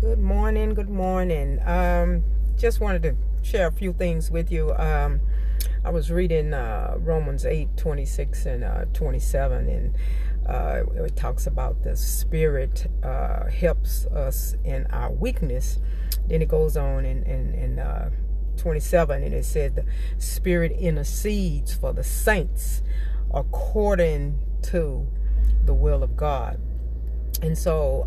Good morning. Good morning. Just wanted to share a few things with you. I was reading Romans 8:26 and 27, and it talks about the Spirit helps us in our weakness. Then it goes on in 27, and it said the Spirit intercedes for the saints according to the will of God. And so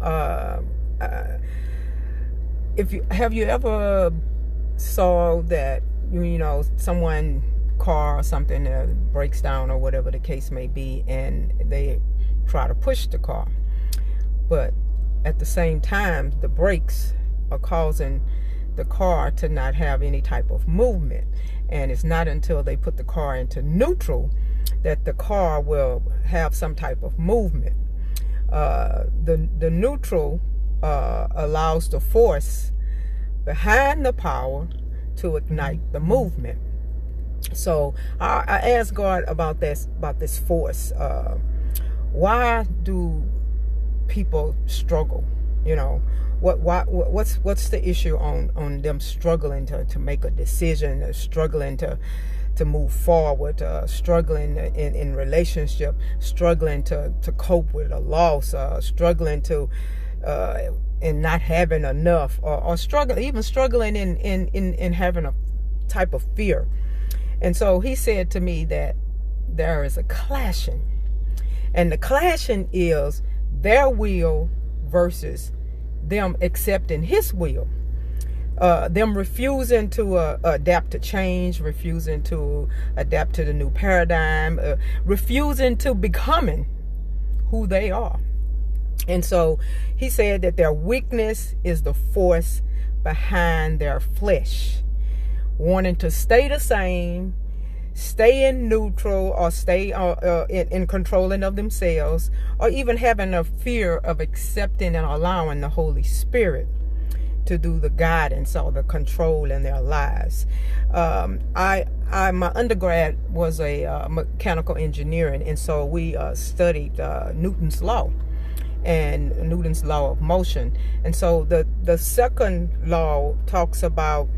have you ever saw that someone car or something breaks down or whatever the case may be, and they try to push the car, but at the same time the brakes are causing the car to not have any type of movement, and it's not until they put the car into neutral that the car will have some type of movement. The neutral allows the force behind the power to ignite the movement. So I asked God about this force. Why do people struggle? What's the issue on them struggling to make a decision, struggling to move forward, struggling in relationship, struggling to cope with a loss, struggling to in not having enough, or struggling in having a type of fear. And so he said to me that there is a clashing, and the clashing is their will versus them accepting his will. Them refusing to adapt to change, refusing to adapt to the new paradigm, refusing to becoming who they are. And so he said that their weakness is the force behind their flesh, wanting to stay the same, stay in neutral, or stay in controlling of themselves, or even having a fear of accepting and allowing the Holy Spirit to do the guidance or the control in their lives. My undergrad was a mechanical engineering, and so we studied Newton's law and Newton's law of motion. And so the second law talks about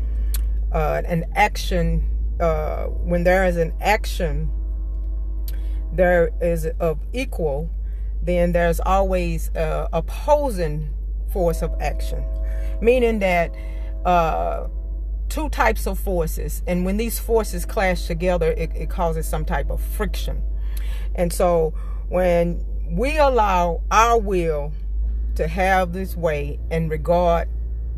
an action. When there is an action there is of equal, then there's always opposing force of action, meaning that two types of forces, and when these forces clash together, it causes some type of friction. And so when we allow our will to have this way and regard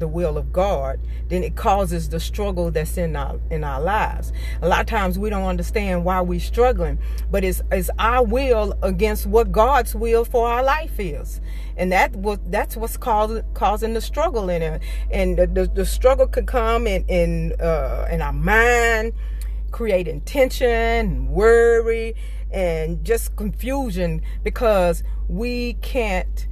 the will of God, then it causes the struggle that's in our lives. A lot of times we don't understand why we're struggling, but it's our will against what God's will for our life is, and that's what's causing the struggle in it. And the struggle could come in our mind, creating tension, worry, and just confusion, because we can't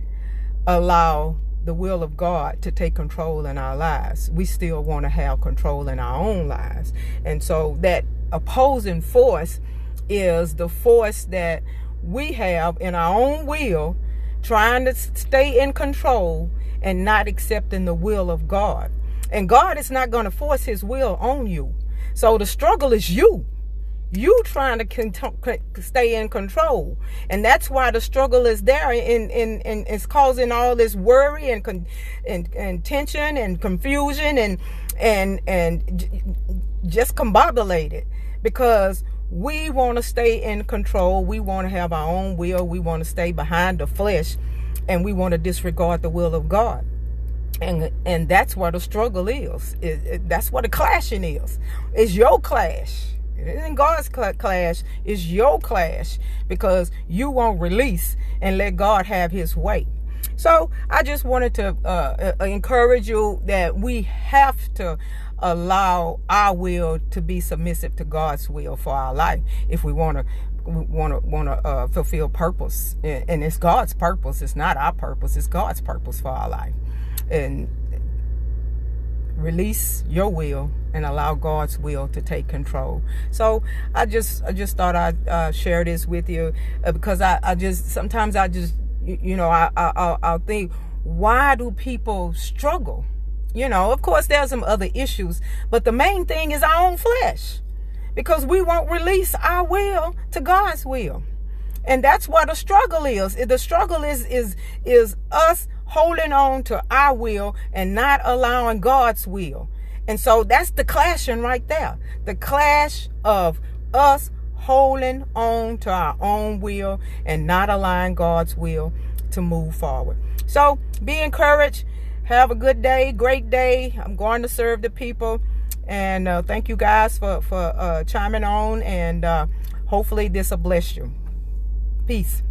allow the will of God to take control in our lives. We still want to have control in our own lives. And so that opposing force is the force that we have in our own will, trying to stay in control and not accepting the will of God. And God is not going to force his will on you. So the struggle is you trying to stay in control, and that's why the struggle is there, and it's causing all this worry and tension and confusion and just combobulated, because we want to stay in control. We want to have our own will. We want to stay behind the flesh, and we want to disregard the will of God. And that's where the struggle is. That's what the clashing is. It's your clash. It isn't God's clash, it's your clash, because you won't release and let God have his way. So I just wanted to encourage you that we have to allow our will to be submissive to God's will for our life if we want to fulfill purpose. And it's God's purpose. It's not our purpose. It's God's purpose for our life. And release your will and allow God's will to take control. So I just thought I'd share this with you, because I sometimes I'll think, why do people struggle? You know, of course, there's some other issues, but the main thing is our own flesh, because we won't release our will to God's will. And that's what the struggle is. The struggle is us holding on to our will and not allowing God's will. And so that's the clashing right there. The clash of us holding on to our own will and not allowing God's will to move forward. So be encouraged. Have a good day, great day. I'm going to serve the people. And thank you guys for chiming on. And hopefully this will bless you. Peace.